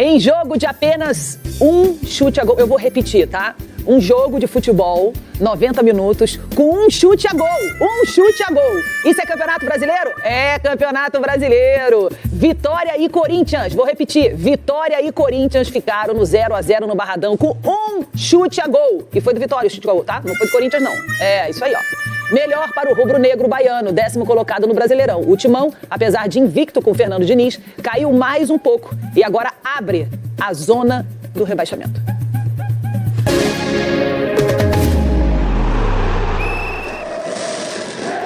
Em jogo de apenas um chute a gol, eu vou repetir, tá? Um jogo de futebol, 90 minutos, com um chute a gol. Um chute a gol. Isso é Campeonato Brasileiro? É Campeonato Brasileiro. Vitória e Corinthians, vou repetir. Vitória e Corinthians ficaram no 0-0 no Barradão com um chute a gol. E foi do Vitória o chute a gol, tá? Não foi do Corinthians, não. É, isso aí, ó. Melhor para o rubro-negro baiano, 10º colocado no Brasileirão. O Timão, apesar de invicto com o Fernando Diniz, caiu mais um pouco e agora abre a zona do rebaixamento.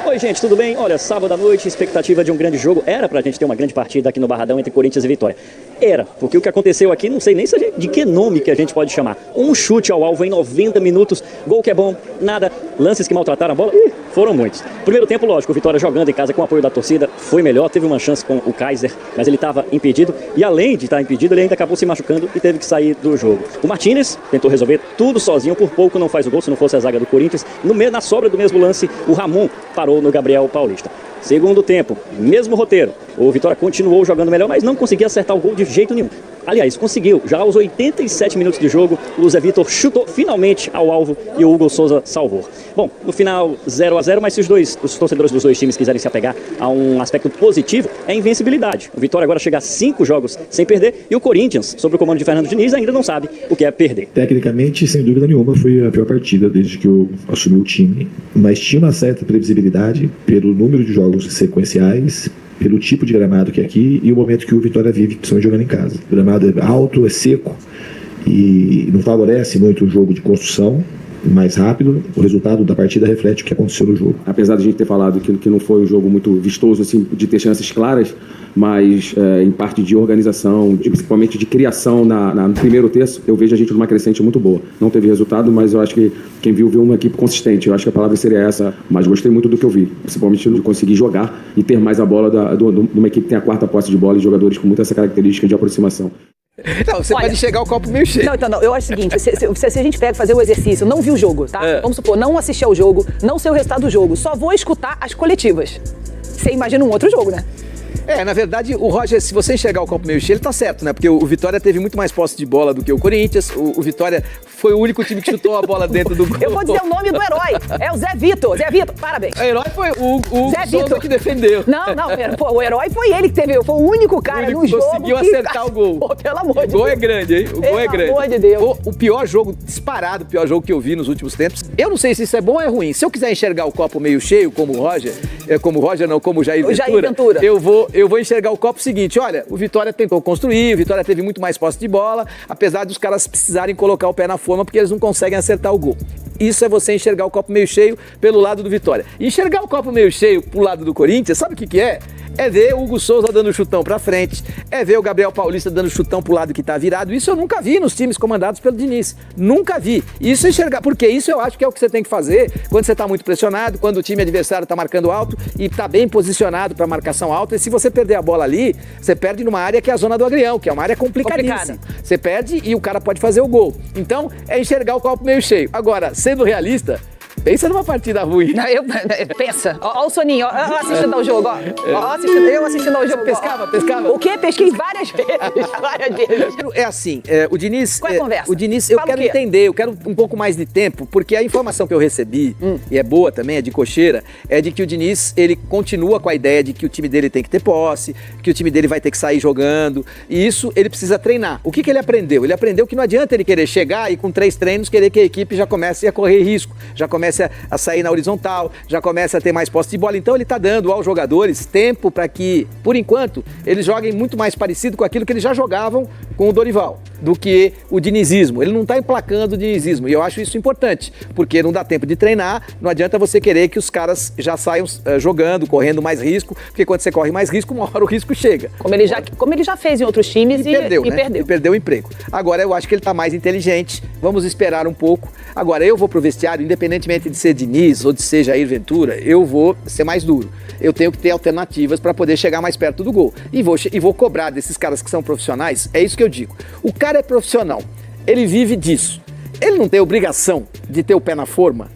Oi, gente, tudo bem? Olha, sábado à noite, expectativa de um grande jogo. Era pra gente ter uma grande partida aqui no Barradão entre Corinthians e Vitória. Era, porque o que aconteceu aqui, não sei nem de que nome que a gente pode chamar. Um chute ao alvo em 90 minutos, gol que é bom, nada, lances que maltrataram a bola, foram muitos. Primeiro tempo, lógico, o Vitória jogando em casa com o apoio da torcida, foi melhor, teve uma chance com o Kaiser, mas ele estava impedido, e além de estar impedido, ele ainda acabou se machucando e teve que sair do jogo. O Martínez tentou resolver tudo sozinho, por pouco não faz o gol, se não fosse a zaga do Corinthians. Na sobra do mesmo lance, o Ramon parou no Gabriel Paulista. Segundo tempo, mesmo roteiro. O Vitória continuou jogando melhor, mas não conseguia acertar o gol de jeito nenhum. Aliás, conseguiu. Já aos 87 minutos de jogo, o Zé Vitor chutou finalmente ao alvo e o Hugo Souza salvou. Bom, no final 0-0, mas se os torcedores dos dois times quiserem se apegar a um aspecto positivo, é a invencibilidade. O Vitória agora chega a 5 jogos sem perder e o Corinthians, sob o comando de Fernando Diniz, ainda não sabe o que é perder. Tecnicamente, sem dúvida nenhuma, foi a pior partida desde que eu assumi o time, mas tinha uma certa previsibilidade pelo número de jogos sequenciais, pelo tipo de gramado que é aqui e o momento que o Vitória vive, principalmente jogando em casa. O gramado é alto, é seco e não favorece muito o jogo de construção mais rápido. O resultado da partida reflete o que aconteceu no jogo. Apesar de a gente ter falado que não foi um jogo muito vistoso, assim, de ter chances claras, mas em parte de organização, principalmente de criação no primeiro terço, eu vejo a gente numa crescente muito boa. Não teve resultado, mas eu acho que quem viu uma equipe consistente. Eu acho que a palavra seria essa, mas gostei muito do que eu vi, principalmente de conseguir jogar e ter mais a bola de uma equipe que tem a quarta posse de bola e jogadores com muita essa característica de aproximação. Não, você pode chegar o copo meio cheio. Não, eu acho o seguinte, se a gente pega fazer o exercício, não viu o jogo, tá? Vamos supor, não assistir ao jogo, não sei o resultado do jogo, só vou escutar as coletivas. Você imagina um outro jogo, né? Na verdade, o Roger, se você enxergar o copo meio cheio, ele tá certo, né? Porque o Vitória teve muito mais posse de bola do que o Corinthians. O Vitória foi o único time que chutou a bola dentro do gol. Eu vou dizer o nome do herói. É o Zé Vitor. Zé Vitor, parabéns. O herói foi o Zé Souza Vitor que defendeu. Não, o herói foi ele que teve. Foi o único cara no jogo conseguiu acertar o gol. Pô, pelo amor de Deus. O gol é grande, hein? O gol é grande. Pelo amor de Deus. O pior jogo, disparado, o pior jogo que eu vi nos últimos tempos. Eu não sei se isso é bom ou é ruim. Se eu quiser enxergar o copo meio cheio, como o Jair Ventura, eu vou enxergar o copo seguinte, olha, o Vitória tentou construir, o Vitória teve muito mais posse de bola, apesar dos caras precisarem colocar o pé na forma porque eles não conseguem acertar o gol. Isso é você enxergar o copo meio cheio pelo lado do Vitória. Enxergar o copo meio cheio pro lado do Corinthians, sabe o que é? É ver o Hugo Souza dando chutão pra frente, é ver o Gabriel Paulista dando chutão pro lado que tá virado. Isso eu nunca vi nos times comandados pelo Diniz. Nunca vi. Isso é enxergar, porque isso eu acho que é o que você tem que fazer quando você tá muito pressionado, quando o time adversário tá marcando alto e tá bem posicionado pra marcação alta. E se você perder a bola ali, você perde numa área que é a zona do agrião, que é uma área complicadíssima. Você perde e o cara pode fazer o gol. Então, é enxergar o copo meio cheio. Agora, sendo realista, pensa numa partida ruim. Não, pensa. Ó o Soninho, ó, assistindo ao jogo, ó. Eu assistindo ao jogo. Pescava? O quê? Pesquei várias vezes. É assim, o Diniz... Qual é a conversa? O Diniz, eu quero entender, eu quero um pouco mais de tempo, porque a informação que eu recebi, e é boa também, é de cocheira, é de que o Diniz, ele continua com a ideia de que o time dele tem que ter posse, que o time dele vai ter que sair jogando, e isso ele precisa treinar. O que ele aprendeu? Ele aprendeu que não adianta ele querer chegar e com 3 treinos querer que a equipe já comece a correr risco, já comece a sair na horizontal, já começa a ter mais posse de bola. Então ele está dando aos jogadores tempo para que, por enquanto, eles joguem muito mais parecido com aquilo que eles já jogavam com o Dorival, do que o dinizismo. Ele não está emplacando o dinizismo, e eu acho isso importante, porque não dá tempo de treinar, não adianta você querer que os caras já saiam jogando, correndo mais risco, porque quando você corre mais risco, uma hora o risco chega. Como ele já fez em outros times e perdeu. E perdeu o emprego. Agora eu acho que ele está mais inteligente, vamos esperar um pouco. Agora eu vou pro vestiário, independentemente de ser Diniz ou de ser Jair Ventura, eu vou ser mais duro. Eu tenho que ter alternativas para poder chegar mais perto do gol. E vou cobrar desses caras que são profissionais, é isso que eu digo. O cara é profissional, ele vive disso. Ele não tem obrigação de ter o pé na forma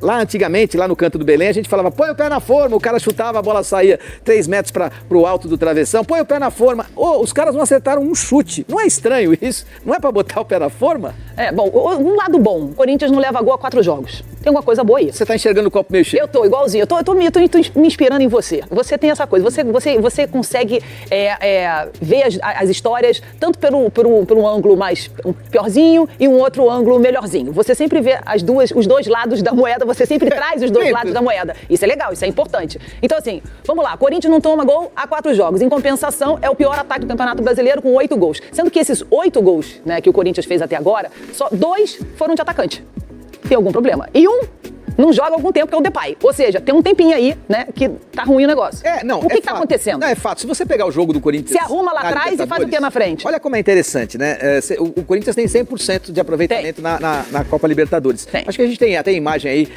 lá antigamente, lá no canto do Belém, a gente falava, põe o pé na forma, o cara chutava, a bola saía 3 metros pro alto do travessão, põe o pé na forma. Os caras não acertaram um chute. Não é estranho isso? Não é pra botar o pé na forma? Bom, um lado bom, o Corinthians não leva gol a 4 jogos. Tem alguma coisa boa aí. Você tá enxergando o copo meio cheio? Eu tô igualzinho, eu tô me inspirando em você. Você tem essa coisa, você consegue ver as histórias tanto por um ângulo mais piorzinho e um outro ângulo melhorzinho. Você sempre vê os dois lados da moeda, você sempre traz os dois lados da moeda. Isso é legal, isso é importante. Então assim, vamos lá, Corinthians não toma gol há 4 jogos. Em compensação, é o pior ataque do Campeonato Brasileiro com 8 gols. Sendo que esses 8 gols, né, que o Corinthians fez até agora, só 2 foram de atacante. Tem algum problema. E um não joga há algum tempo, que é o Depay. Ou seja, tem um tempinho aí, né, que tá ruim o negócio. O que tá acontecendo? Não, é fato. Se você pegar o jogo do Corinthians... Se arruma lá atrás e faz o que na frente? Olha como é interessante, né? O Corinthians tem 100% de aproveitamento na Copa Libertadores. Tem. Acho que a gente tem até imagem aí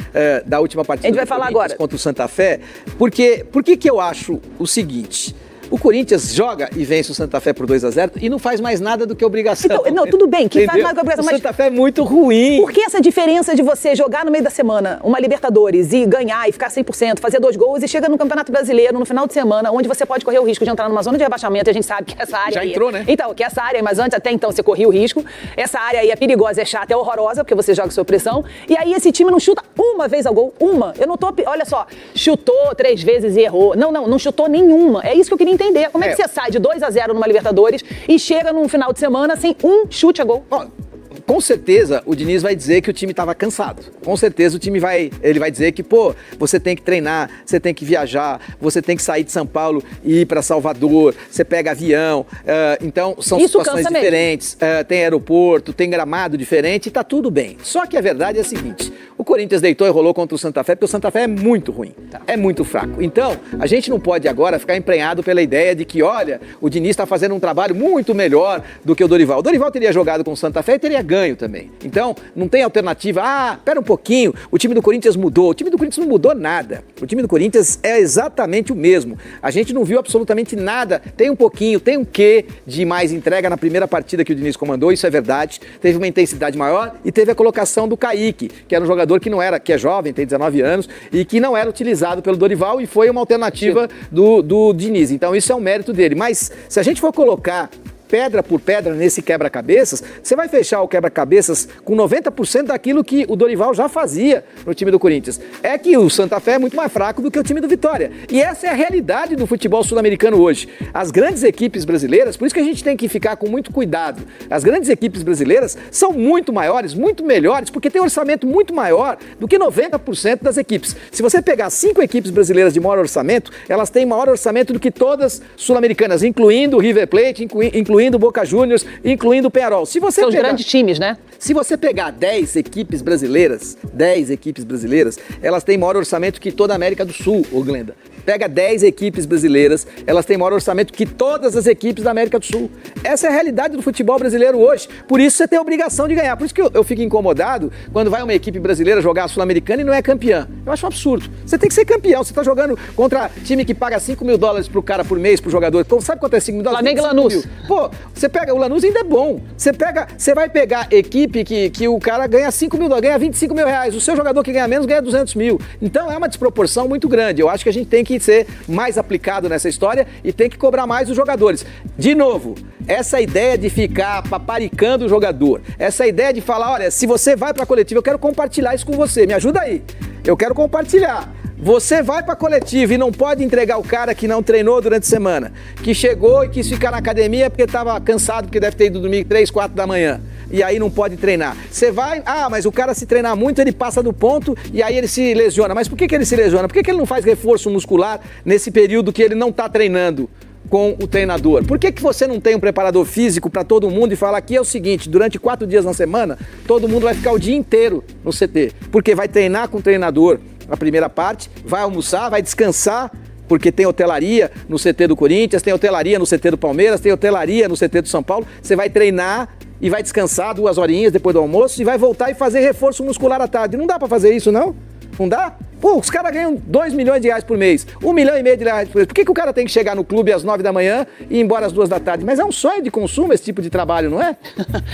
da última partida a gente vai falar agora contra o Santa Fé. Por que eu acho o seguinte... O Corinthians joga e vence o Santa Fé por 2-0 e não faz mais nada do que obrigação. Então, não, tudo bem, que faz mais do que obrigação. O Santa Fé é muito ruim. Por que essa diferença de você jogar no meio da semana uma Libertadores e ganhar e ficar 100%, fazer 2 gols e chega no Campeonato Brasileiro no final de semana, onde você pode correr o risco de entrar numa zona de rebaixamento e a gente sabe que essa área... Já entrou, né? Então, que essa área, mas antes até então você corria o risco. Essa área aí é perigosa, é chata, é horrorosa, porque você joga sob pressão. E aí esse time não chuta uma vez ao gol. Uma. Eu não tô... Olha só, chutou 3 vezes e errou. Não chutou nenhuma. É isso que eu queria entender. Como é que você sai de 2-0 numa Libertadores e chega num final de semana sem um chute a gol? Com certeza o Diniz vai dizer que o time estava cansado. Com certeza o time vai dizer que, você tem que treinar, você tem que viajar, você tem que sair de São Paulo e ir para Salvador, você pega avião, então são situações diferentes, tem aeroporto, tem gramado diferente e tá tudo bem. Só que a verdade é a seguinte, o Corinthians deitou e rolou contra o Santa Fé porque o Santa Fé é muito ruim, é muito fraco. Então, a gente não pode agora ficar emprenhado pela ideia de que, olha, o Diniz está fazendo um trabalho muito melhor do que o Dorival. O Dorival teria jogado com o Santa Fé e teria ganho também. Então, não tem alternativa. Pera um pouquinho, o time do Corinthians mudou. O time do Corinthians não mudou nada. O time do Corinthians é exatamente o mesmo. A gente não viu absolutamente nada. Tem um pouquinho, tem um quê de mais entrega na primeira partida que o Diniz comandou, isso é verdade. Teve uma intensidade maior e teve a colocação do Kaique, que era um jogador que é jovem, tem 19 anos, e que não era utilizado pelo Dorival e foi uma alternativa do Diniz. Então, isso é um mérito dele. Mas, se a gente for colocar pedra por pedra nesse quebra-cabeças, você vai fechar o quebra-cabeças com 90% daquilo que o Dorival já fazia no time do Corinthians. É que o Santa Fé é muito mais fraco do que o time do Vitória. E essa é a realidade do futebol sul-americano hoje. As grandes equipes brasileiras, por isso que a gente tem que ficar com muito cuidado, as grandes equipes brasileiras são muito maiores, muito melhores, porque tem um orçamento muito maior do que 90% das equipes. Se você pegar 5 equipes brasileiras de maior orçamento, elas têm maior orçamento do que todas sul-americanas, incluindo o River Plate, incluindo o Boca Juniors, incluindo o Peñarol. São os grandes times, né? Se você pegar 10 equipes brasileiras, elas têm maior orçamento que toda a América do Sul, Glenda. Pega 10 equipes brasileiras, elas têm maior orçamento que todas as equipes da América do Sul. Essa é a realidade do futebol brasileiro hoje. Por isso você tem a obrigação de ganhar. Por isso que eu fico incomodado quando vai uma equipe brasileira jogar a Sul-Americana e não é campeã. Eu acho um absurdo. Você tem que ser campeão. Você tá jogando contra time que paga $5 mil pro cara por mês, pro jogador. Sabe quanto é $5 mil? Flamengo e Lanús. Você pega, o Lanús ainda é bom. Você vai pegar equipe que o cara ganha $5 mil, ganha R$25 mil. O seu jogador que ganha menos ganha 200 mil. Então é uma desproporção muito grande. Eu acho que a gente tem que ser mais aplicado nessa história e tem que cobrar mais os jogadores. De novo, essa ideia de ficar paparicando o jogador, essa ideia de falar, olha, se você vai pra coletiva, eu quero compartilhar isso com você, me ajuda aí. Eu quero compartilhar. Você vai pra coletiva e não pode entregar o cara que não treinou durante a semana, que chegou e quis ficar na academia porque estava cansado, porque deve ter ido dormir 3, 4 da manhã. E aí não pode treinar. Você vai, mas o cara se treinar muito, ele passa do ponto e aí ele se lesiona. Mas por que ele se lesiona? Por que ele não faz reforço muscular nesse período que ele não está treinando com o treinador? Por que você não tem um preparador físico para todo mundo e fala aqui é o seguinte, durante 4 dias na semana, todo mundo vai ficar o dia inteiro no CT, porque vai treinar com o treinador a primeira parte, vai almoçar, vai descansar, porque tem hotelaria no CT do Corinthians, tem hotelaria no CT do Palmeiras, tem hotelaria no CT do São Paulo, você vai treinar e vai descansar 2 horinhas depois do almoço e vai voltar e fazer reforço muscular à tarde. Não dá para fazer isso, não? Não dá? Pô, os caras ganham 2 milhões de reais por mês, 1,5 milhão de reais por mês. Por que o cara tem que chegar no clube às 9 da manhã e ir embora às 2 da tarde? Mas é um sonho de consumo esse tipo de trabalho, não é?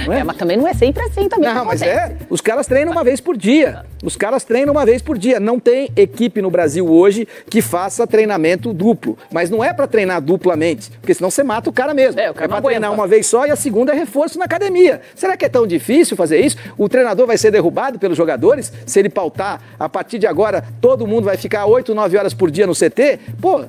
Não é? Mas também não é sempre assim também. Não, mas os caras treinam uma vez por dia. Os caras treinam uma vez por dia. Não tem equipe no Brasil hoje que faça treinamento duplo. Mas não é pra treinar duplamente, porque senão você mata o cara mesmo. O cara pra não treinar aguenta. uma vez só e a segunda é reforço na academia. Será que é tão difícil fazer isso? O treinador vai ser derrubado pelos jogadores se ele pautar a partir de agora todo mundo vai ficar 8, 9 horas por dia no CT? Pô,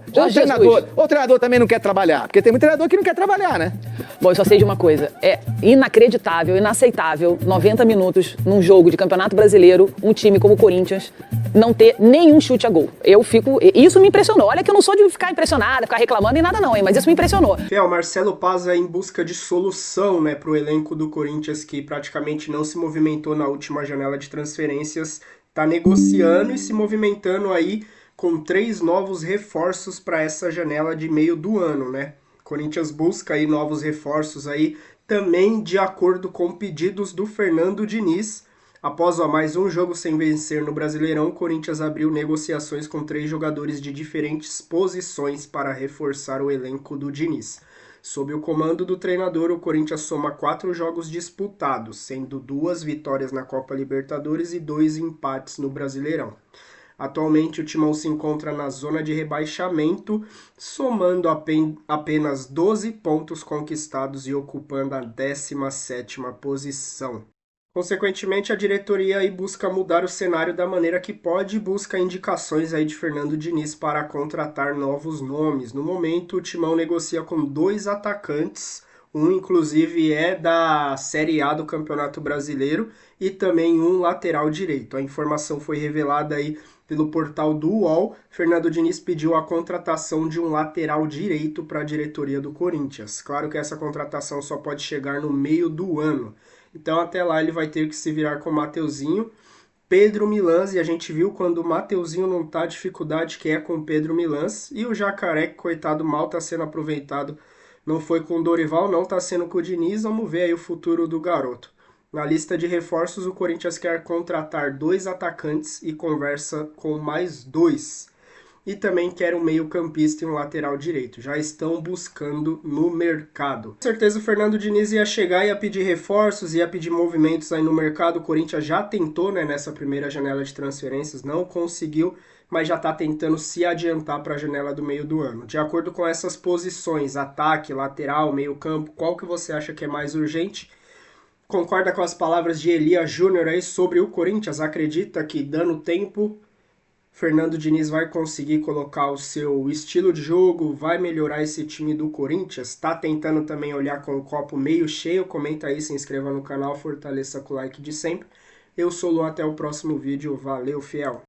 o treinador também não quer trabalhar, porque tem muito treinador que não quer trabalhar, né? Bom, eu só sei de uma coisa. É inacreditável, inaceitável, 90 minutos num jogo de Campeonato Brasileiro, um time como o Corinthians não ter nenhum chute a gol. Isso me impressionou. Olha que eu não sou de ficar impressionada, ficar reclamando e nada não, hein? Mas isso me impressionou. Fiel, Marcelo Paz é em busca de solução, né, pro elenco do Corinthians, que praticamente não se movimentou na última janela de transferências, tá negociando e se movimentando aí com 3 novos reforços para essa janela de meio do ano, né? Corinthians busca aí novos reforços aí, também de acordo com pedidos do Fernando Diniz. Após mais um jogo sem vencer no Brasileirão, o Corinthians abriu negociações com 3 jogadores de diferentes posições para reforçar o elenco do Diniz. Sob o comando do treinador, o Corinthians soma 4 jogos disputados, sendo 2 vitórias na Copa Libertadores e 2 empates no Brasileirão. Atualmente o Timão se encontra na zona de rebaixamento, somando apenas 12 pontos conquistados e ocupando a 17ª posição. Consequentemente, a diretoria aí busca mudar o cenário da maneira que pode e busca indicações aí de Fernando Diniz para contratar novos nomes. No momento, o Timão negocia com 2 atacantes, um inclusive é da Série A do Campeonato Brasileiro e também um lateral direito. A informação foi revelada aí pelo portal do UOL. Fernando Diniz pediu a contratação de um lateral direito para a diretoria do Corinthians. Claro que essa contratação só pode chegar no meio do ano. Então até lá ele vai ter que se virar com o Mateuzinho, Pedro Milans, e a gente viu quando o Mateuzinho não tá, a dificuldade que é com o Pedro Milans, e o Jacaré, que coitado, mal tá sendo aproveitado, não foi com o Dorival, não tá sendo com o Diniz, vamos ver aí o futuro do garoto. Na lista de reforços, o Corinthians quer contratar 2 atacantes e conversa com mais 2. E também quer um meio-campista e um lateral direito. Já estão buscando no mercado. Com certeza o Fernando Diniz ia chegar e ia pedir reforços, ia pedir movimentos aí no mercado. O Corinthians já tentou, né, nessa primeira janela de transferências, não conseguiu, mas já está tentando se adiantar para a janela do meio do ano. De acordo com essas posições, ataque, lateral, meio-campo, qual que você acha que é mais urgente? Concorda com as palavras de Elias Júnior aí sobre o Corinthians? Acredita que, dando tempo, Fernando Diniz vai conseguir colocar o seu estilo de jogo, vai melhorar esse time do Corinthians? Está tentando também olhar com o copo meio cheio? Comenta aí, se inscreva no canal, fortaleça com o like de sempre. Eu sou o Lu, até o próximo vídeo. Valeu, fiel!